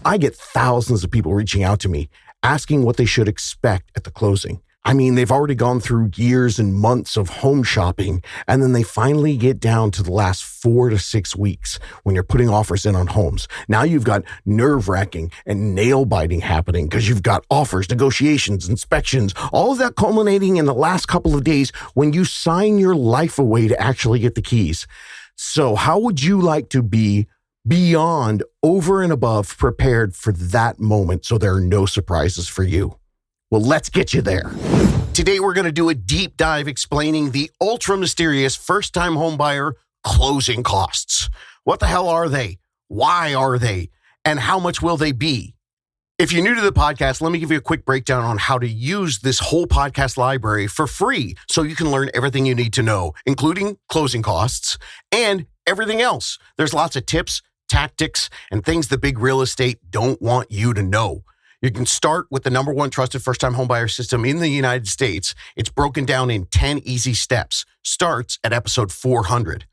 I get thousands of people reaching out to me, asking what they should expect at the closing. I mean, they've already gone through years and months of home shopping, and then they finally get down to the last 4 to 6 weeks when you're putting offers in on homes. Now you've got nerve-wracking and nail-biting happening because you've got offers, negotiations, inspections, all of that culminating in the last couple of days when you sign your life away to actually get the keys. So how would you like to be beyond, over and above, prepared for that moment so there are no surprises for you? Well, let's get you there. Today, we're going to do a deep dive explaining the ultra-mysterious first-time homebuyer closing costs. What the hell are they? Why are they? And how much will they be? If you're new to the podcast, let me give you a quick breakdown on how to use this whole podcast library for free so you can learn everything you need to know, including closing costs and everything else. There's lots of tips, tactics, and things the big real estate don't want you to know. You can start with the number one trusted first-time homebuyer system in the United States. It's broken down in 10 easy steps. Starts at episode 400.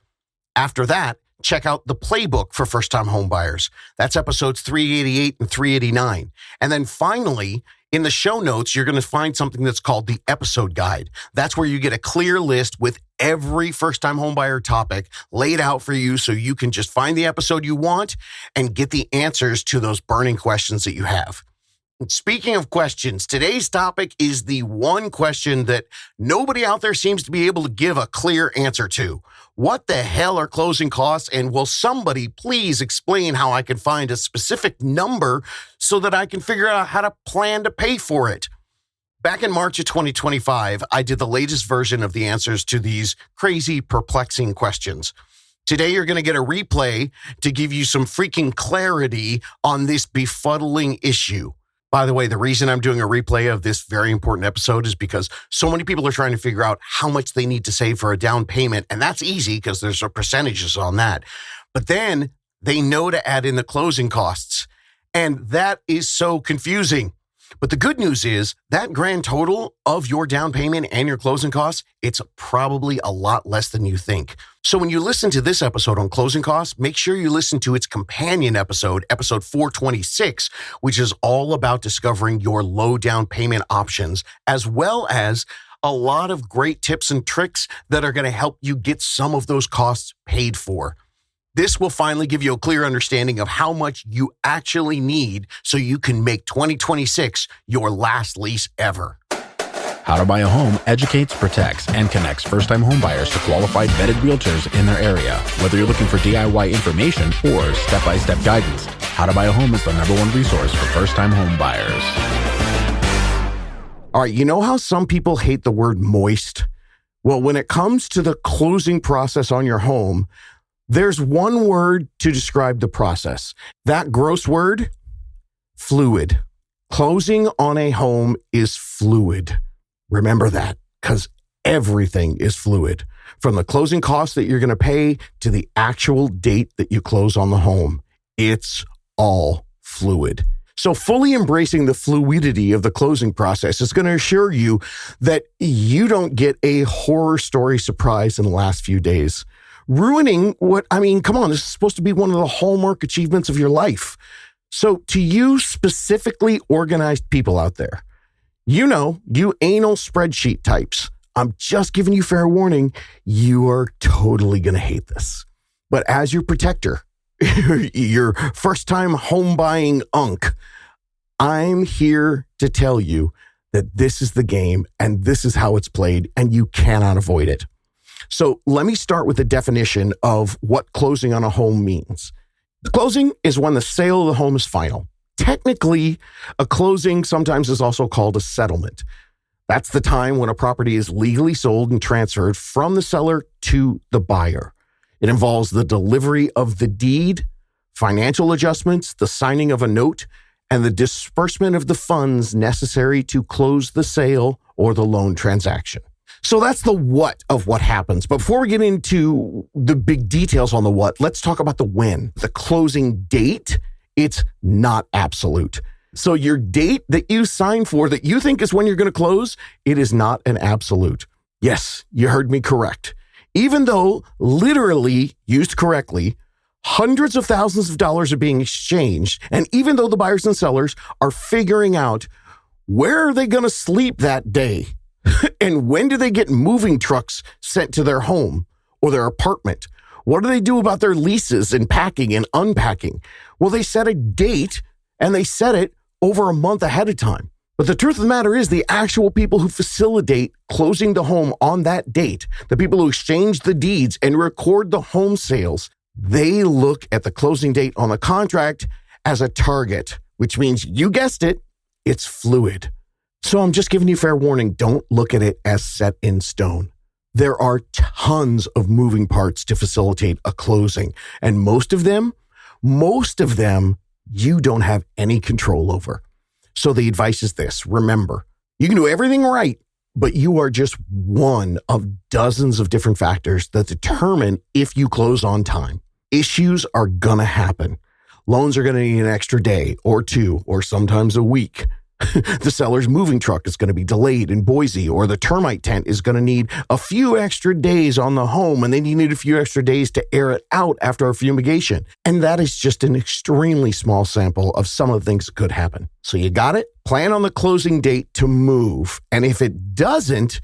After that, check out the playbook for first-time homebuyers. That's episodes 388 and 389. And then finally, in the show notes, you're going to find something that's called the episode guide. That's where you get a clear list with every first-time homebuyer topic laid out for you so you can just find the episode you want and get the answers to those burning questions that you have. Speaking of questions, today's topic is the one question that nobody out there seems to be able to give a clear answer to. What the hell are closing costs? And will somebody please explain how I can find a specific number so that I can figure out how to plan to pay for it? Back in March of 2025, I did the latest version of the answers to these crazy, perplexing questions. Today, you're going to get a replay to give you some freaking clarity on this befuddling issue. By the way, the reason I'm doing a replay of this very important episode is because so many people are trying to figure out how much they need to save for a down payment. And that's easy because there's percentages on that. But then they know to add in the closing costs. And that is so confusing. But the good news is that grand total of your down payment and your closing costs, it's probably a lot less than you think. So when you listen to this episode on closing costs, make sure you listen to its companion episode, episode 426, which is all about discovering your low down payment options, as well as a lot of great tips and tricks that are going to help you get some of those costs paid for. This will finally give you a clear understanding of how much you actually need so you can make 2026 your last lease ever. How to Buy a Home educates, protects, and connects first-time homebuyers to qualified vetted realtors in their area. Whether you're looking for DIY information or step-by-step guidance, How to Buy a Home is the #1 resource for first-time homebuyers. All right, you know how some people hate the word moist? Well, when it comes to the closing process on your home, there's one word to describe the process. That gross word, fluid. Closing on a home is fluid. Remember that, because everything is fluid. From the closing costs that you're going to pay to the actual date that you close on the home, it's all fluid. So fully embracing the fluidity of the closing process is going to assure you that you don't get a horror story surprise in the last few days. Ruining come on, this is supposed to be one of the hallmark achievements of your life. So to you specifically organized people out there, you anal spreadsheet types, I'm just giving you fair warning, you are totally going to hate this. But as your protector, your first time home buying unk, I'm here to tell you that this is the game and this is how it's played and you cannot avoid it. So let me start with the definition of what closing on a home means. The closing is when the sale of the home is final. Technically, a closing sometimes is also called a settlement. That's the time when a property is legally sold and transferred from the seller to the buyer. It involves the delivery of the deed, financial adjustments, the signing of a note, and the disbursement of the funds necessary to close the sale or the loan transaction. So that's the what of what happens. But before we get into the big details on the what, let's talk about the when. The closing date, it's not absolute. So your date that you sign for that you think is when you're going to close, it is not an absolute. Yes, you heard me correct. Even though literally used correctly, Hundreds of thousands of dollars are being exchanged. And even though the buyers and sellers are figuring out where are they going to sleep that day and when do they get moving trucks sent to their home or their apartment, what do they do about their leases and packing and unpacking? Well, they set a date and they set it over a month ahead of time. But the truth of the matter is the actual people who facilitate closing the home on that date, the people who exchange the deeds and record the home sales, they look at the closing date on the contract as a target, which means, you guessed it, it's fluid. So I'm just giving you fair warning. Don't look at it as set in stone. There are tons of moving parts to facilitate a closing. And most of them, you don't have any control over. So the advice is this. Remember, you can do everything right, but you are just one of dozens of different factors that determine if you close on time. Issues are going to happen. Loans are going to need an extra day or two, or sometimes a week. The seller's moving truck is going to be delayed in Boise, or the termite tent is going to need a few extra days on the home, and then you need a few extra days to air it out after a fumigation. And that is just an extremely small sample of some of the things that could happen. So you got it? Plan on the closing date to move. And if it doesn't,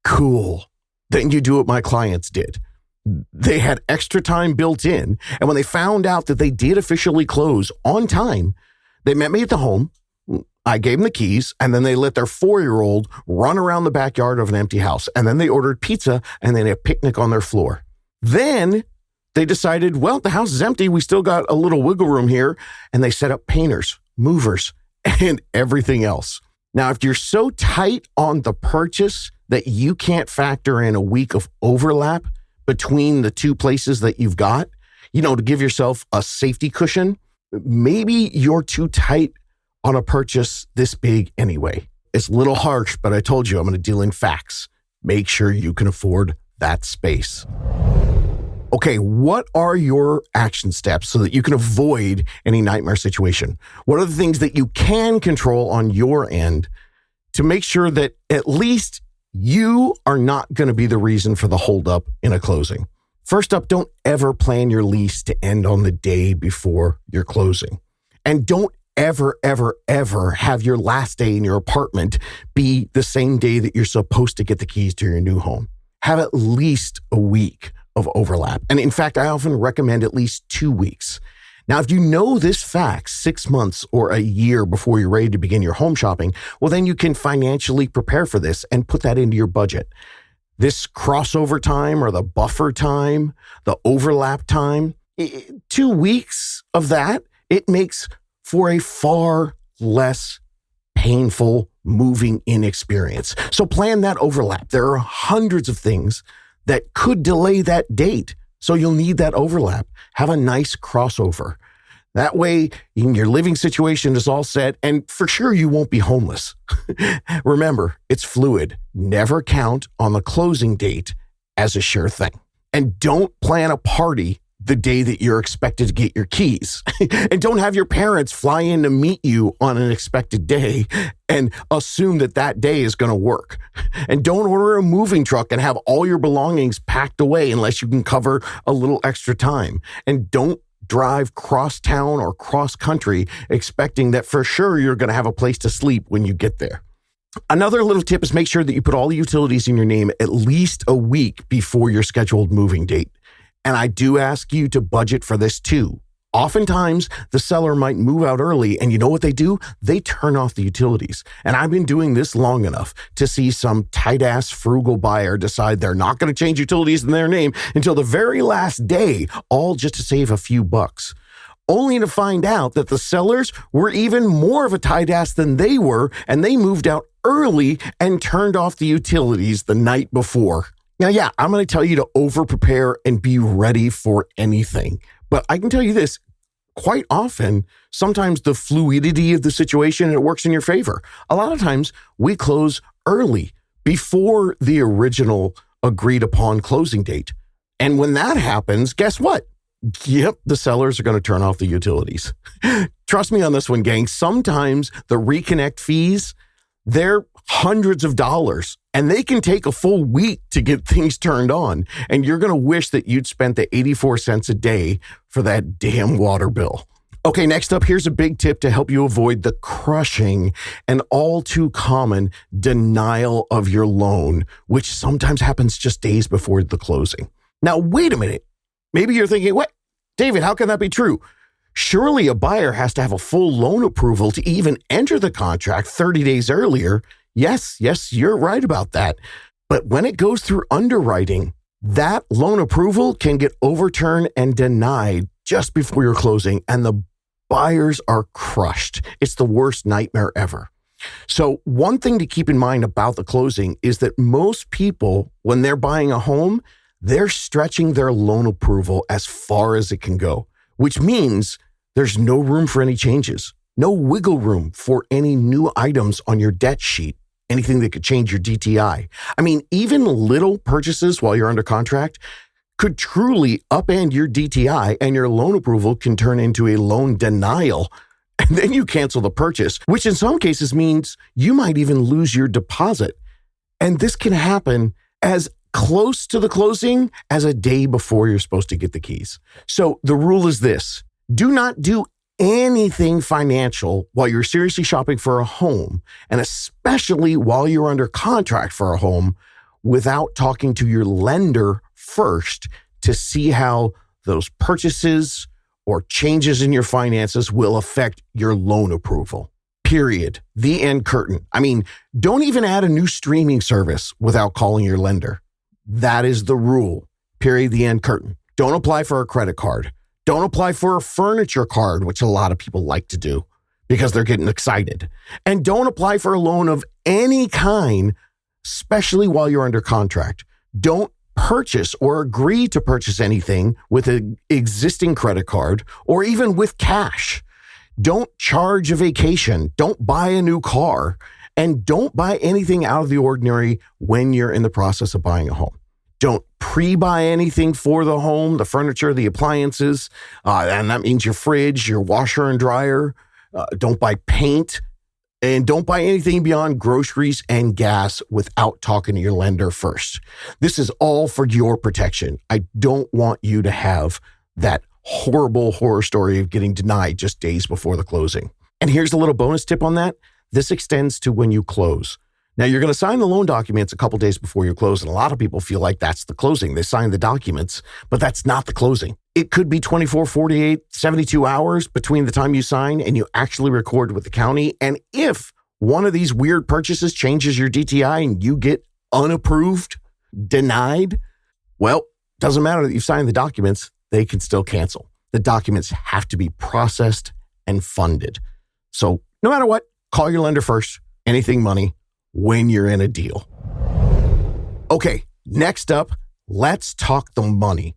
cool. Then you do what my clients did. They had extra time built in. And when they found out that they did officially close on time, they met me at the home. I gave them the keys, and then they let their 4-year-old run around the backyard of an empty house. And then they ordered pizza and then a picnic on their floor. Then they decided, well, the house is empty. We still got a little wiggle room here. And they set up painters, movers, and everything else. Now, if you're so tight on the purchase that you can't factor in a week of overlap between the two places that you've got, to give yourself a safety cushion, maybe you're too tight on a purchase this big anyway. It's a little harsh, but I told you I'm going to deal in facts. Make sure you can afford that space. Okay, what are your action steps so that you can avoid any nightmare situation? What are the things that you can control on your end to make sure that at least you are not going to be the reason for the holdup in a closing? First up, don't ever plan your lease to end on the day before your closing. And don't ever have your last day in your apartment be the same day that you're supposed to get the keys to your new home. Have at least a week of overlap. And in fact, I often recommend at least 2 weeks. Now, if you know this fact 6 months or a year before you're ready to begin your home shopping, well, then you can financially prepare for this and put that into your budget. This crossover time or the buffer time, the overlap time, 2 weeks of that, it makes for a far less painful moving in experience. So plan that overlap. There are hundreds of things that could delay that date. So you'll need that overlap. Have a nice crossover. That way, your living situation is all set, and for sure you won't be homeless. Remember, it's fluid. Never count on the closing date as a sure thing. And don't plan a party the day that you're expected to get your keys. And don't have your parents fly in to meet you on an expected day and assume that that day is going to work. And don't order a moving truck and have all your belongings packed away unless you can cover a little extra time. And don't drive cross town or cross country expecting that for sure you're going to have a place to sleep when you get there. Another little tip is make sure that you put all the utilities in your name at least a week before your scheduled moving date. And I do ask you to budget for this too. Oftentimes, the seller might move out early, and you know what they do? They turn off the utilities. And I've been doing this long enough to see some tight-ass frugal buyer decide they're not going to change utilities in their name until the very last day, all just to save a few bucks. Only to find out that the sellers were even more of a tight-ass than they were, and they moved out early and turned off the utilities the night before. Now, yeah, I'm going to tell you to over-prepare and be ready for anything. But I can tell you this, quite often, sometimes the fluidity of the situation, it works in your favor. A lot of times, we close early before the original agreed-upon closing date. And when that happens, guess what? Yep, the sellers are going to turn off the utilities. Trust me on this one, gang. Sometimes the reconnect fees, They're hundreds of dollars, and they can take a full week to get things turned on. And you're going to wish that you'd spent the 84 cents a day for that damn water bill. Okay, next up, here's a big tip to help you avoid the crushing and all too common denial of your loan, which sometimes happens just days before the closing. Now, wait a minute. Maybe you're thinking, what? David, how can that be true? Surely a buyer has to have a full loan approval to even enter the contract 30 days earlier. Yes, you're right about that. But when it goes through underwriting, that loan approval can get overturned and denied just before your closing, and the buyers are crushed. It's the worst nightmare ever. So one thing to keep in mind about the closing is that most people, when they're buying a home, they're stretching their loan approval as far as it can go, which means there's no room for any changes, no wiggle room for any new items on your debt sheet, anything that could change your DTI. I mean, even little purchases while you're under contract could truly upend your DTI, and your loan approval can turn into a loan denial. And then you cancel the purchase, which in some cases means you might even lose your deposit. And this can happen as close to the closing as a day before you're supposed to get the keys. So the rule is this: do not do anything financial while you're seriously shopping for a home, and especially while you're under contract for a home, without talking to your lender first to see how those purchases or changes in your finances will affect your loan approval. Period. The end curtain. I mean, don't even add a new streaming service without calling your lender. That is the rule. Period. The end curtain. Don't apply for a credit card. Don't apply for a furniture card, which a lot of people like to do because they're getting excited. And don't apply for a loan of any kind, especially while you're under contract. Don't purchase or agree to purchase anything with an existing credit card or even with cash. Don't charge a vacation. Don't buy a new car. And don't buy anything out of the ordinary when you're in the process of buying a home. Don't pre-buy anything for the home, the furniture, the appliances, and that means your fridge, your washer and dryer. Don't buy paint, and don't buy anything beyond groceries and gas without talking to your lender first. This is all for your protection. I don't want you to have that horrible horror story of getting denied just days before the closing. And here's a little bonus tip on that. This extends to when you close. Now, you're going to sign the loan documents a couple days before you close, and a lot of people feel like that's the closing. They sign the documents, but that's not the closing. It could be 24, 48, 72 hours between the time you sign and you actually record with the county. And if one of these weird purchases changes your DTI and you get unapproved, denied, well, doesn't matter that you've signed the documents, they can still cancel. The documents have to be processed and funded. So no matter what, call your lender first, anything money, when you're in a deal. Okay, next up, let's talk the money,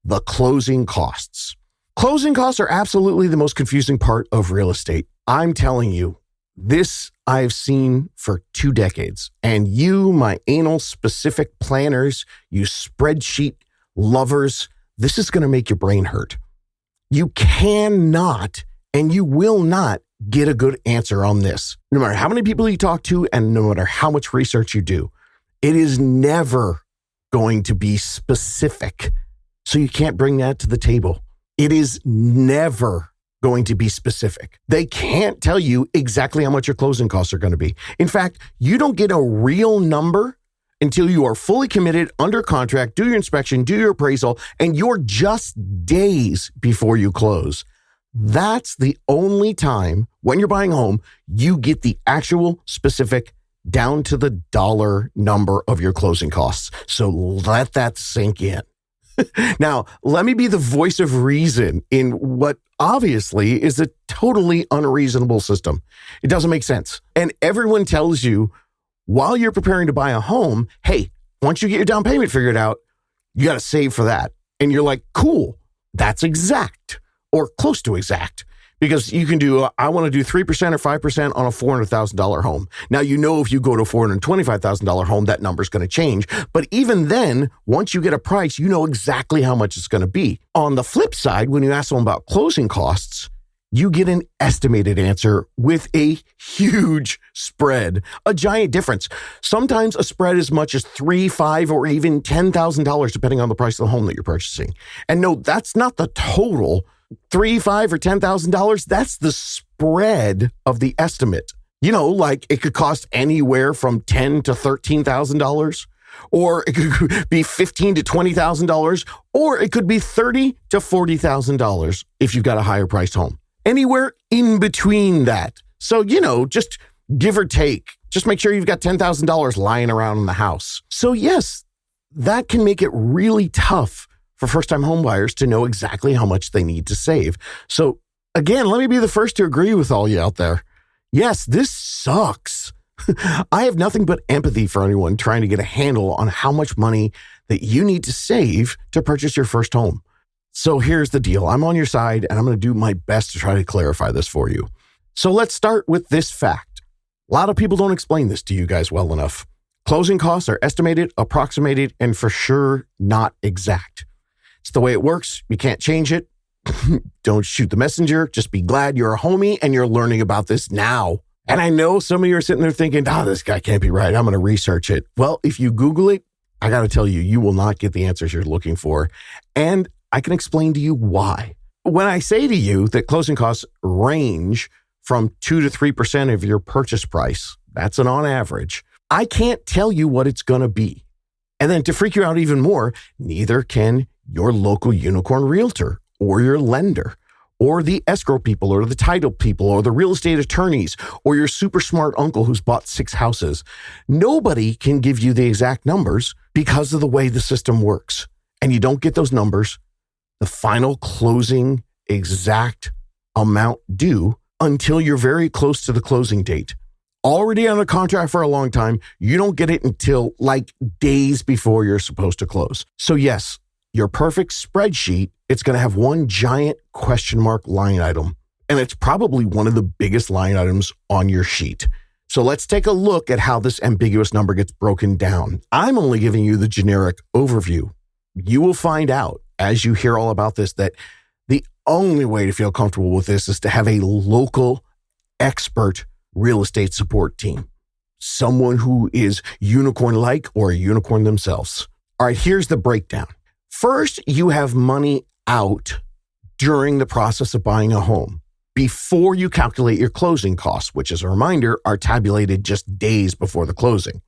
the closing costs. Closing costs are absolutely the most confusing part of real estate. I'm telling you, this I've seen for 2 decades. And you, my anal specific planners, you spreadsheet lovers, this is going to make your brain hurt. You cannot and you will not get a good answer on this. No matter how many people you talk to and no matter how much research you do, it is never going to be specific. So you can't bring that to the table. It is never going to be specific. They can't tell you exactly how much your closing costs are going to be. In fact, you don't get a real number until you are fully committed, under contract, do your inspection, do your appraisal, and you're just days before you close. That's the only time when you're buying a home, you get the actual specific down to the dollar number of your closing costs. So let that sink in. Now, let me be the voice of reason in what obviously is a totally unreasonable system. It doesn't make sense. And everyone tells you while you're preparing to buy a home, hey, once you get your down payment figured out, you got to save for that. And you're like, cool, that's exact. Or close to exact, because you can do, I want to do 3% or 5% on a $400,000 home. Now, you know, if you go to a $425,000 home, that number is going to change. But even then, once you get a price, you know exactly how much it's going to be. On the flip side, when you ask them about closing costs, you get an estimated answer with a huge spread, a giant difference. Sometimes a spread as much as $3,000, $5,000, or even $10,000, depending on the price of the home that you're purchasing. And no, that's not the total $3,000, $5,000, or $10,000. That's the spread of the estimate. Like it could cost anywhere from $10,000 to $13,000, or it could be $15,000 to $20,000, or it could be $30,000 to $40,000 if you've got a higher priced home. Anywhere in between that. So, just give or take. Just make sure you've got $10,000 lying around in the house. So yes, that can make it really tough for first-time homebuyers to know exactly how much they need to save. So again, let me be the first to agree with all you out there. Yes, this sucks. I have nothing but empathy for anyone trying to get a handle on how much money that you need to save to purchase your first home. So here's the deal. I'm on your side, and I'm going to do my best to try to clarify this for you. So let's start with this fact. A lot of people don't explain this to you guys well enough. Closing costs are estimated, approximated, and for sure not exact. It's the way it works. You can't change it. Don't shoot the messenger. Just be glad you're a homie and you're learning about this now. And I know some of you are sitting there thinking, this guy can't be right. I'm going to research it. Well, if you Google it, I got to tell you, you will not get the answers you're looking for. And I can explain to you why. When I say to you that closing costs range from 2 to 3% of your purchase price, that's an on average, I can't tell you what it's going to be. And then to freak you out even more, neither can your local unicorn realtor or your lender or the escrow people or the title people or the real estate attorneys or your super smart uncle who's bought 6 houses. Nobody can give you the exact numbers because of the way the system works. And you don't get those numbers, the final closing exact amount due, until you're very close to the closing date. Already on a contract for a long time, you don't get it until like days before you're supposed to close. So yes, your perfect spreadsheet, it's going to have one giant question mark line item, and it's probably one of the biggest line items on your sheet. So let's take a look at how this ambiguous number gets broken down. I'm only giving you the generic overview. You will find out as you hear all about this that the only way to feel comfortable with this is to have a local expert real estate support team, someone who is unicorn-like or a unicorn themselves. All right, here's the breakdown. First, you have money out during the process of buying a home before you calculate your closing costs, which, as a reminder, are tabulated just days before the closing.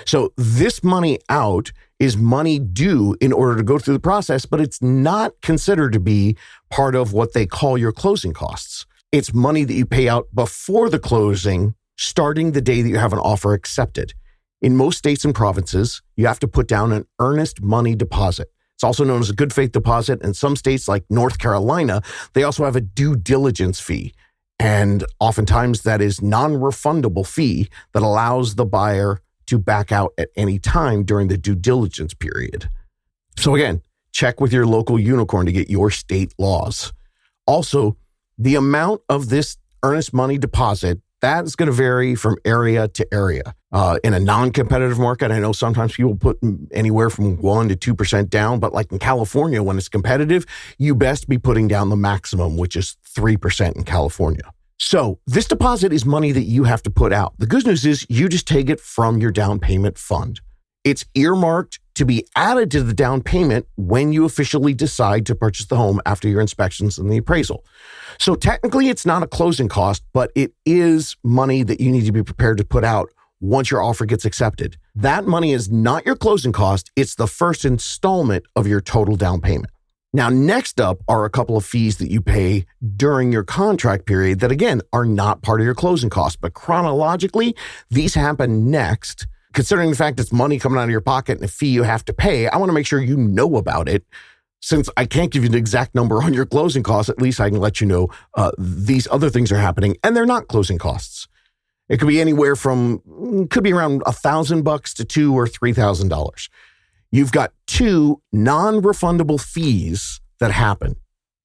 So this money out is money due in order to go through the process, but it's not considered to be part of what they call your closing costs. It's money that you pay out before the closing, starting the day that you have an offer accepted. In most states and provinces, you have to put down an earnest money deposit. It's also known as a good faith deposit. In some states like North Carolina, they also have a due diligence fee. And oftentimes that is non-refundable fee that allows the buyer to back out at any time during the due diligence period. So again, check with your local unicorn to get your state laws. Also, the amount of this earnest money deposit, that is going to vary from area to area. In a non-competitive market, I know sometimes people put anywhere from 1% to 2% down, but like in California, when it's competitive, you best be putting down the maximum, which is 3% in California. So this deposit is money that you have to put out. The good news is you just take it from your down payment fund. It's earmarked to be added to the down payment when you officially decide to purchase the home after your inspections and the appraisal. So technically it's not a closing cost, but it is money that you need to be prepared to put out once your offer gets accepted. That money is not your closing cost. It's the first installment of your total down payment. Now, next up are a couple of fees that you pay during your contract period that, again, are not part of your closing costs. But chronologically, these happen next. Considering the fact it's money coming out of your pocket and a fee you have to pay, I want to make sure you know about it. Since I can't give you the exact number on your closing costs, at least I can let you know these other things are happening, and they're not closing costs. It could be anywhere from, could be around $1,000 to $2,000 or $3,000. You've got 2 non-refundable fees that happen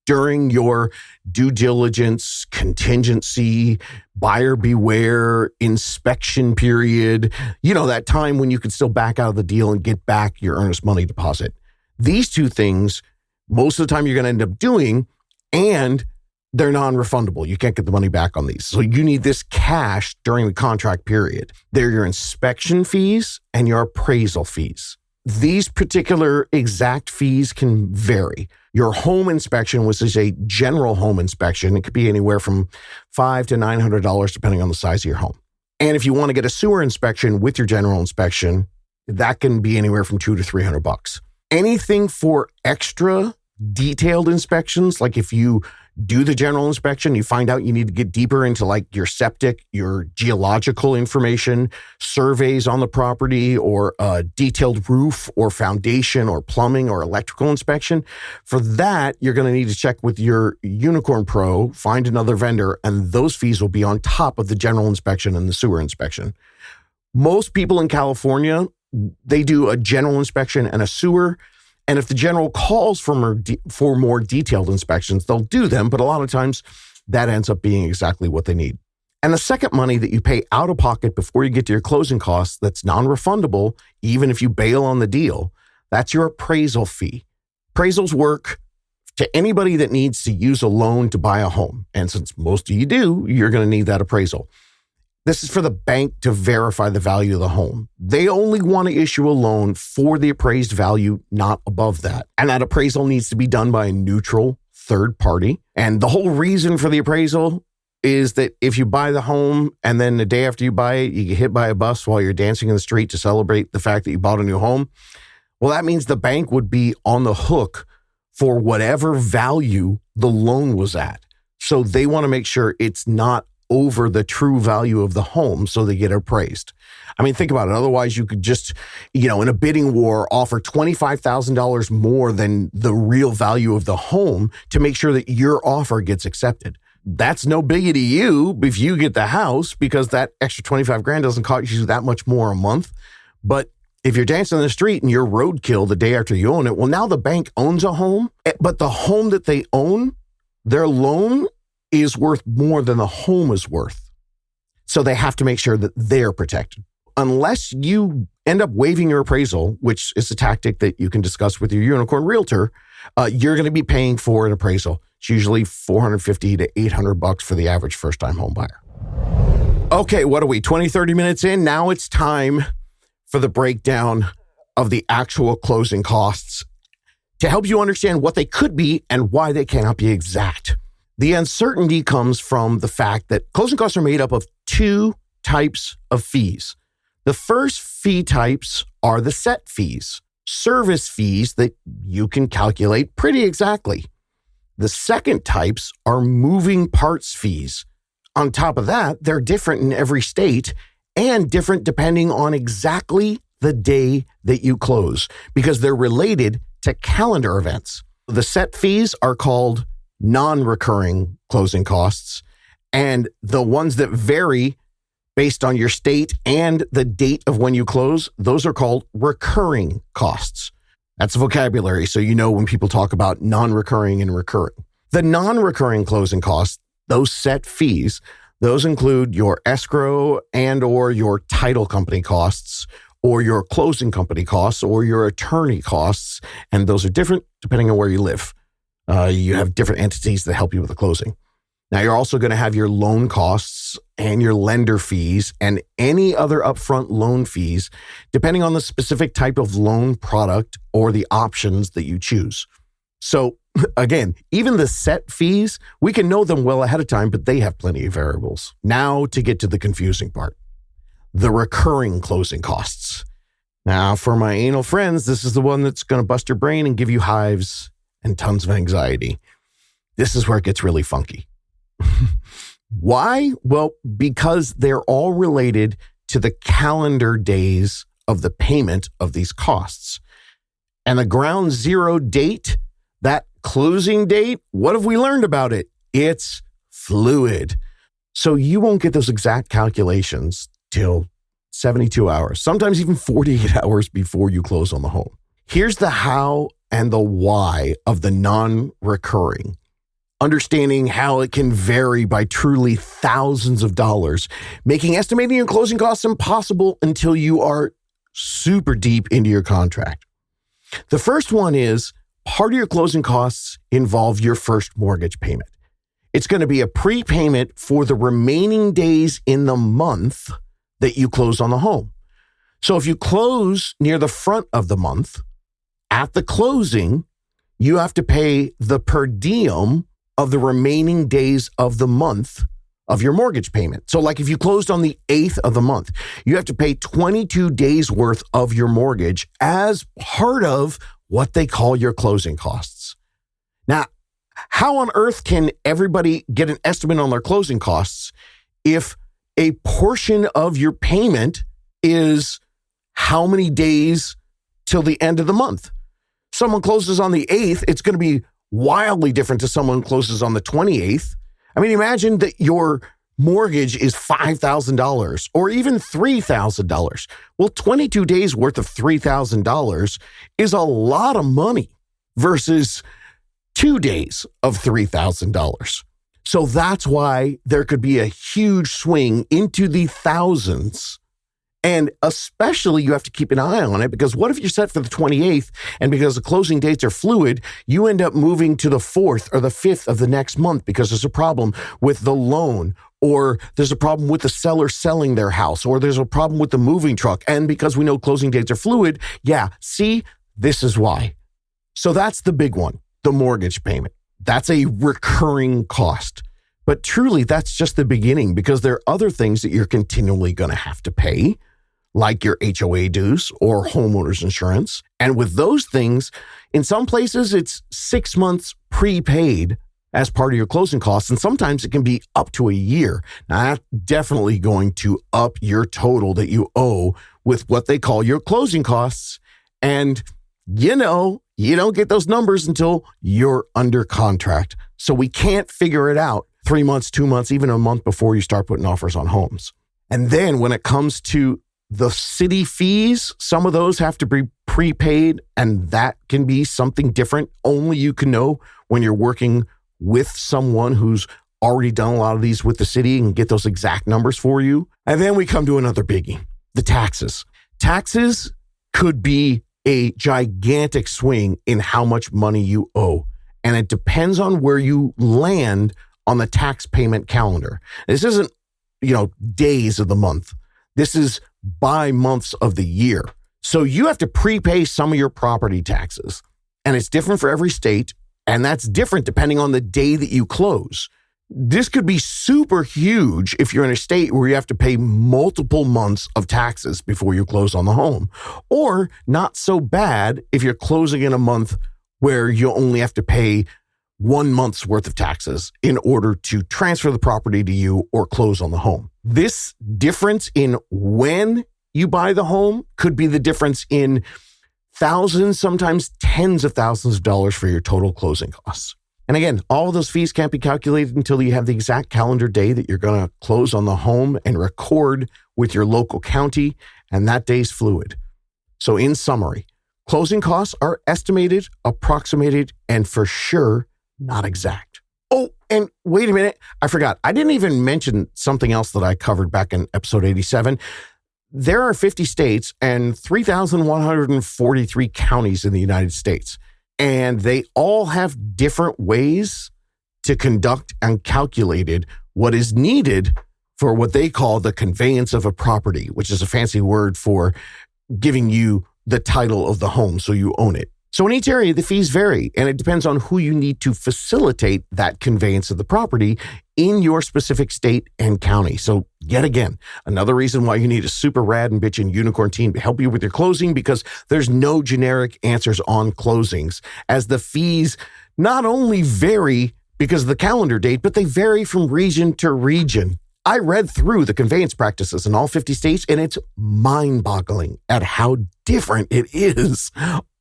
during your due diligence, contingency, buyer beware, inspection period. You know, that time when you can still back out of the deal and get back your earnest money deposit. These 2 things, most of the time you're going to end up doing, and they're non-refundable. You can't get the money back on these. So you need this cash during the contract period. They're your inspection fees and your appraisal fees. These particular exact fees can vary. Your home inspection, which is a general home inspection, it could be anywhere from $500 to $900 depending on the size of your home. And if you want to get a sewer inspection with your general inspection, that can be anywhere from $200 to $300. Anything for extra detailed inspections, like if you do the general inspection, you find out you need to get deeper into like your septic, your geological information, surveys on the property, or a detailed roof or foundation or plumbing or electrical inspection. For that, you're going to need to check with your Unicorn Pro, find another vendor, and those fees will be on top of the general inspection and the sewer inspection. Most people in California, they do a general inspection and a sewer. And if the general calls for more detailed inspections, they'll do them. But a lot of times that ends up being exactly what they need. And the second money that you pay out of pocket before you get to your closing costs that's non-refundable, even if you bail on the deal, that's your appraisal fee. Appraisals work to anybody that needs to use a loan to buy a home. And since most of you do, you're going to need that appraisal. This is for the bank to verify the value of the home. They only want to issue a loan for the appraised value, not above that. And that appraisal needs to be done by a neutral third party. And the whole reason for the appraisal is that if you buy the home and then the day after you buy it, you get hit by a bus while you're dancing in the street to celebrate the fact that you bought a new home, well, that means the bank would be on the hook for whatever value the loan was at. So they want to make sure it's not over the true value of the home, so they get appraised. I mean, think about it. Otherwise, you could just, in a bidding war, offer $25,000 more than the real value of the home to make sure that your offer gets accepted. That's no biggie to you if you get the house, because that extra $25,000 doesn't cost you that much more a month. But if you're dancing in the street and you're roadkill the day after you own it, well, now the bank owns a home, but the home that they own, their loan is worth more than the home is worth. So they have to make sure that they're protected. Unless you end up waiving your appraisal, which is a tactic that you can discuss with your Unicorn Realtor, you're going to be paying for an appraisal. It's usually $450 to $800 for the average first-time home buyer. Okay, what are we, 20, 30 minutes in? Now it's time for the breakdown of the actual closing costs to help you understand what they could be and why they cannot be exact. The uncertainty comes from the fact that closing costs are made up of two types of fees. The first fee types are the set fees, service fees that you can calculate pretty exactly. The second types are moving parts fees. On top of that, they're different in every state and different depending on exactly the day that you close, because they're related to calendar events. The set fees are called non-recurring closing costs, and the ones that vary based on your state and the date of when you close, those are called recurring costs. That's vocabulary, so you know when people talk about non-recurring and recurring. The non-recurring closing costs, those set fees, those include your escrow and or your title company costs, or your closing company costs, or your attorney costs, and those are different depending on where you live. You have different entities that help you with the closing. Now, you're also going to have your loan costs and your lender fees and any other upfront loan fees, depending on the specific type of loan product or the options that you choose. So again, even the set fees, we can know them well ahead of time, but they have plenty of variables. Now to get to the confusing part, the recurring closing costs. Now, for my anal friends, this is the one that's going to bust your brain and give you hives and tons of anxiety. This is where it gets really funky. Why? Well, because they're all related to the calendar days of the payment of these costs. And the ground zero date, that closing date, what have we learned about it? It's fluid. So you won't get those exact calculations till 72 hours, sometimes even 48 hours before you close on the home. Here's the how and the why of the non-recurring. Understanding how it can vary by truly thousands of dollars, making estimating your closing costs impossible until you are super deep into your contract. The first one is part of your closing costs involve your first mortgage payment. It's going to be a prepayment for the remaining days in the month that you close on the home. So if you close near the front of the month, at the closing, you have to pay the per diem of the remaining days of the month of your mortgage payment. So like if you closed on the 8th of the month, you have to pay 22 days worth of your mortgage as part of what they call your closing costs. Now, how on earth can everybody get an estimate on their closing costs if a portion of your payment is how many days till the end of the month? Someone closes on the 8th, it's going to be wildly different to someone who closes on the 28th. I mean, imagine that your mortgage is $5,000 or even $3,000. Well, 22 days worth of $3,000 is a lot of money versus 2 days of $3,000. So that's why there could be a huge swing into the thousands. And especially you have to keep an eye on it, because what if you're set for the 28th and because the closing dates are fluid, you end up moving to the 4th or the 5th of the next month because there's a problem with the loan, or there's a problem with the seller selling their house, or there's a problem with the moving truck. And because we know closing dates are fluid, this is why. So that's the big one, the mortgage payment. That's a recurring cost. But truly, that's just the beginning, because there are other things that you're continually going to have to pay, like your HOA dues or homeowners insurance. And with those things, in some places, it's 6 months prepaid as part of your closing costs. And sometimes it can be up to a year. Now, that's definitely going to up your total that you owe with what they call your closing costs. And, you don't get those numbers until you're under contract. So we can't figure it out 3 months, 2 months, even a month before you start putting offers on homes. And then when it comes to the city fees, some of those have to be prepaid, and that can be something different. Only you can know when you're working with someone who's already done a lot of these with the city and get those exact numbers for you. And then we come to another biggie, the taxes. Taxes could be a gigantic swing in how much money you owe. And it depends on where you land on the tax payment calendar. This isn't, days of the month. This is by months of the year. So you have to prepay some of your property taxes, and it's different for every state. And that's different depending on the day that you close. This could be super huge if you're in a state where you have to pay multiple months of taxes before you close on the home, or not so bad if you're closing in a month where you only have to pay 1 month's worth of taxes in order to transfer the property to you or close on the home. This difference in when you buy the home could be the difference in thousands, sometimes tens of thousands of dollars for your total closing costs. And again, all of those fees can't be calculated until you have the exact calendar day that you're going to close on the home and record with your local county, and that day's fluid. So in summary, closing costs are estimated, approximated, and for sure not exact. Oh, and wait a minute. I forgot. I didn't even mention something else that I covered back in episode 87. There are 50 states and 3,143 counties in the United States, and they all have different ways to conduct and calculate what is needed for what they call the conveyance of a property, which is a fancy word for giving you the title of the home so you own it. So in each area, the fees vary, and it depends on who you need to facilitate that conveyance of the property in your specific state and county. So yet again, another reason why you need a super rad and bitchin' unicorn team to help you with your closing, because there's no generic answers on closings, as the fees not only vary because of the calendar date, but they vary from region to region. I read through the conveyance practices in all 50 states, and it's mind-boggling at how different it is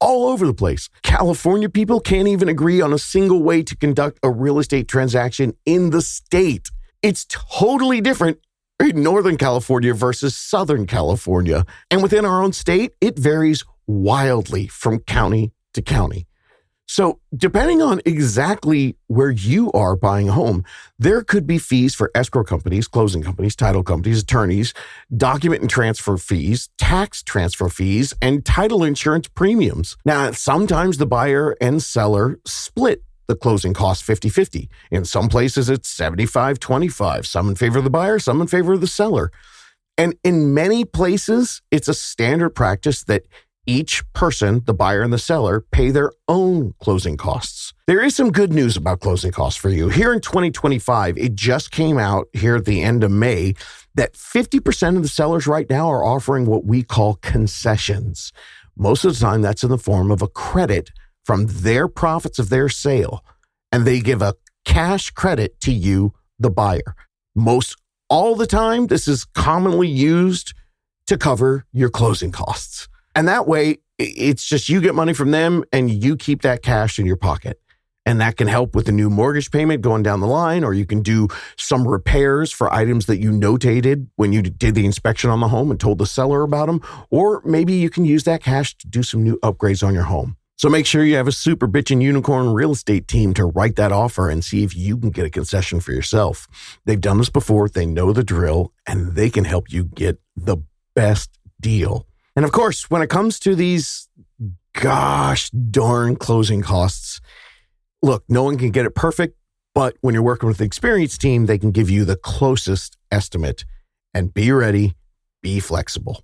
all over the place. California people can't even agree on a single way to conduct a real estate transaction in the state. It's totally different in Northern California versus Southern California. And within our own state, it varies wildly from county to county. So depending on exactly where you are buying a home, there could be fees for escrow companies, closing companies, title companies, attorneys, document and transfer fees, tax transfer fees, and title insurance premiums. Now, sometimes the buyer and seller split the closing cost 50-50. In some places, it's 75-25, some in favor of the buyer, some in favor of the seller. And in many places, it's a standard practice that each person, the buyer and the seller, pay their own closing costs. There is some good news about closing costs for you. Here in 2025, it just came out here at the end of May that 50% of the sellers right now are offering what we call concessions. Most of the time, that's in the form of a credit from their profits of their sale, and they give a cash credit to you, the buyer. Most all the time, this is commonly used to cover your closing costs. And that way, it's just you get money from them and you keep that cash in your pocket. And that can help with the new mortgage payment going down the line, or you can do some repairs for items that you notated when you did the inspection on the home and told the seller about them. Or maybe you can use that cash to do some new upgrades on your home. So make sure you have a super bitchin' unicorn real estate team to write that offer and see if you can get a concession for yourself. They've done this before, they know the drill, and they can help you get the best deal. And of course, when it comes to these gosh darn closing costs, look, no one can get it perfect, but when you're working with the experienced team, they can give you the closest estimate. And be ready, be flexible.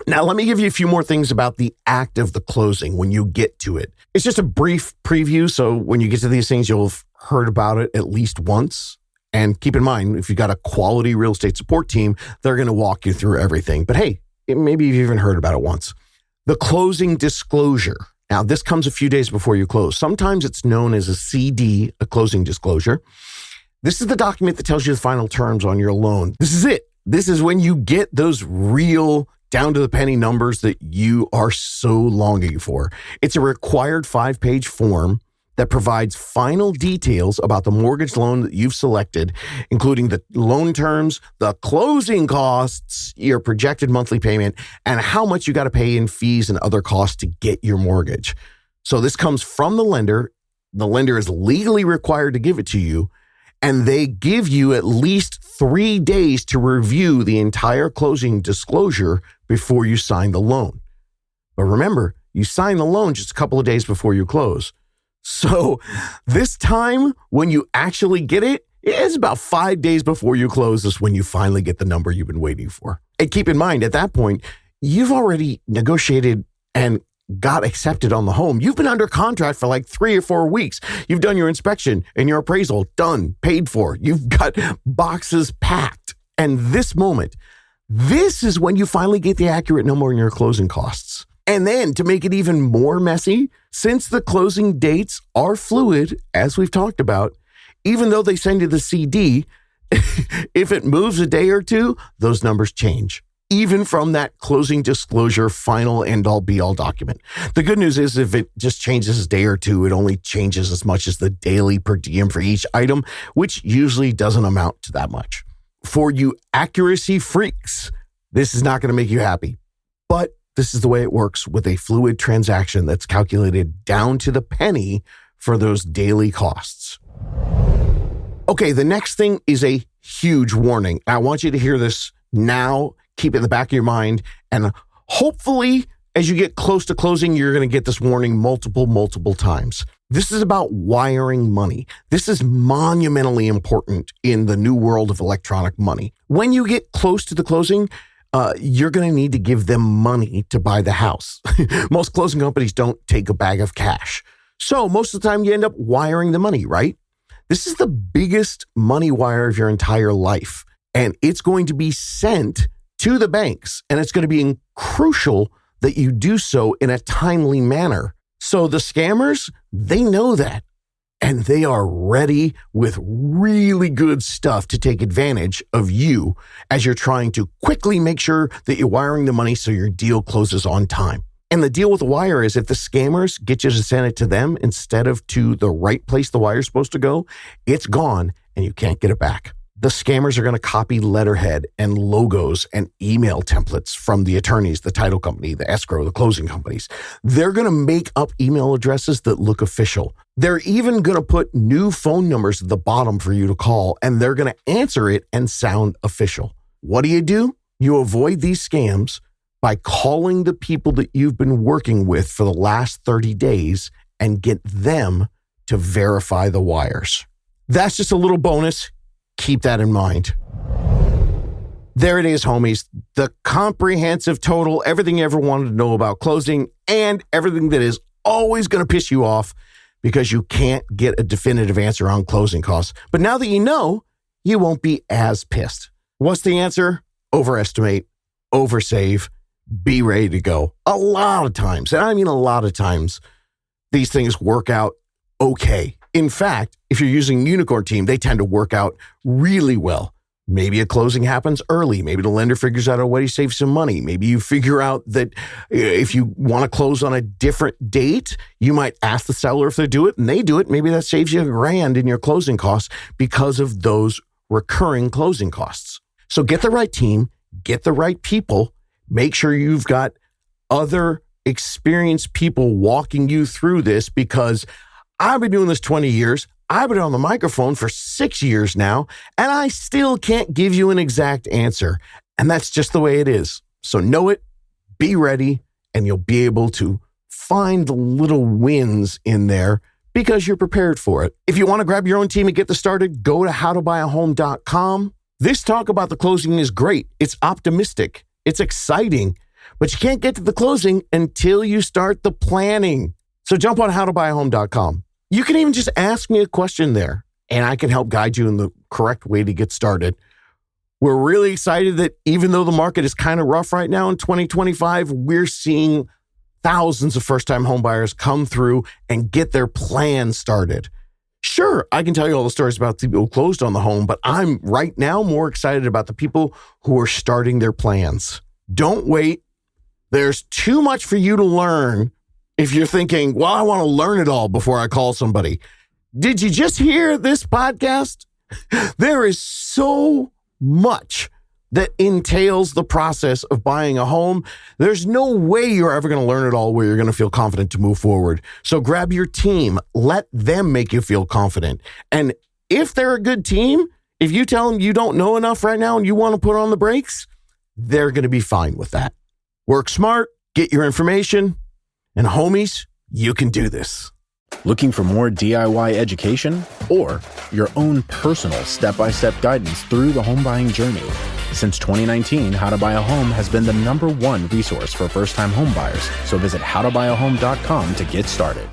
Now, let me give you a few more things about the act of the closing when you get to it. It's just a brief preview, so when you get to these things, you'll have heard about it at least once. And keep in mind, if you've got a quality real estate support team, they're going to walk you through everything. But hey, maybe you've even heard about it once. The closing disclosure. Now, this comes a few days before you close. Sometimes it's known as a CD, a closing disclosure. This is the document that tells you the final terms on your loan. This is it. This is when you get those real down to the penny numbers that you are so longing for. It's a required 5-page form that provides final details about the mortgage loan that you've selected, including the loan terms, the closing costs, your projected monthly payment, and how much you got to pay in fees and other costs to get your mortgage. So this comes from the lender. The lender is legally required to give it to you, and they give you at least 3 days to review the entire closing disclosure before you sign the loan. But remember, you sign the loan just a couple of days before you close. So this time, when you actually get it, it's about 5 days before you close is when you finally get the number you've been waiting for. And keep in mind, at that point, you've already negotiated and got accepted on the home. You've been under contract for like 3 or 4 weeks. You've done your inspection and your appraisal, done, paid for. You've got boxes packed. And this moment, this is when you finally get the accurate number on your closing costs. And then to make it even more messy, since the closing dates are fluid, as we've talked about, even though they send you the CD, if it moves a day or two, those numbers change. Even from that closing disclosure, final end-all be-all document. The good news is if it just changes a day or two, it only changes as much as the daily per diem for each item, which usually doesn't amount to that much. For you accuracy freaks, this is not going to make you happy. But this is the way it works with a fluid transaction that's calculated down to the penny for those daily costs. Okay, the next thing is a huge warning. I want you to hear this now. Keep it in the back of your mind. And hopefully, as you get close to closing, you're going to get this warning multiple times. This is about wiring money. This is monumentally important in the new world of electronic money. When you get close to the closing, you're going to need to give them money to buy the house. Most closing companies don't take a bag of cash. So most of the time you end up wiring the money, right? This is the biggest money wire of your entire life. And it's going to be sent to the banks. And it's going to be crucial that you do so in a timely manner. So the scammers, they know that. And they are ready with really good stuff to take advantage of you as you're trying to quickly make sure that you're wiring the money so your deal closes on time. And the deal with the wire is if the scammers get you to send it to them instead of to the right place the wire's supposed to go, it's gone and you can't get it back. The scammers are going to copy letterhead and logos and email templates from the attorneys, the title company, the escrow, the closing companies. They're going to make up email addresses that look official. They're even going to put new phone numbers at the bottom for you to call, and they're going to answer it and sound official. What do? You avoid these scams by calling the people that you've been working with for the last 30 days and get them to verify the wires. That's just a little bonus. Keep that in mind. There it is, homies. The comprehensive total, everything you ever wanted to know about closing, and everything that is always going to piss you off because you can't get a definitive answer on closing costs. But now that you know, you won't be as pissed. What's the answer? Overestimate, oversave, be ready to go. A lot of times, and I mean a lot of times, these things work out okay. In fact, if you're using Unicorn Team, they tend to work out really well. Maybe a closing happens early. Maybe the lender figures out a way to save some money. Maybe you figure out that if you want to close on a different date, you might ask the seller if they do it, and they do it. Maybe that saves you $1,000 in your closing costs because of those recurring closing costs. So get the right team, get the right people, make sure you've got other experienced people walking you through this, because I've been doing this 20 years. I've been on the microphone for 6 years now, and I still can't give you an exact answer. And that's just the way it is. So know it, be ready, and you'll be able to find the little wins in there because you're prepared for it. If you want to grab your own team and get this started, go to howtobuyahome.com. This talk about the closing is great. It's optimistic. It's exciting. But you can't get to the closing until you start the planning. So jump on howtobuyahome.com. You can even just ask me a question there, and I can help guide you in the correct way to get started. We're really excited that even though the market is kind of rough right now in 2025, we're seeing thousands of first-time home buyers come through and get their plan started. Sure, I can tell you all the stories about the people who closed on the home, but I'm right now more excited about the people who are starting their plans. Don't wait. There's too much for you to learn if you're thinking, well, I want to learn it all before I call somebody. Did you just hear this podcast? There is so much that entails the process of buying a home. There's no way you're ever going to learn it all where you're going to feel confident to move forward. So grab your team. Let them make you feel confident. And if they're a good team, if you tell them you don't know enough right now and you want to put on the brakes, they're going to be fine with that. Work smart, get your information, and homies, you can do this. Looking for more DIY education or your own personal step-by-step guidance through the home buying journey? Since 2019, How to Buy a Home has been the #1 resource for first-time home buyers. So visit howtobuyahome.com to get started.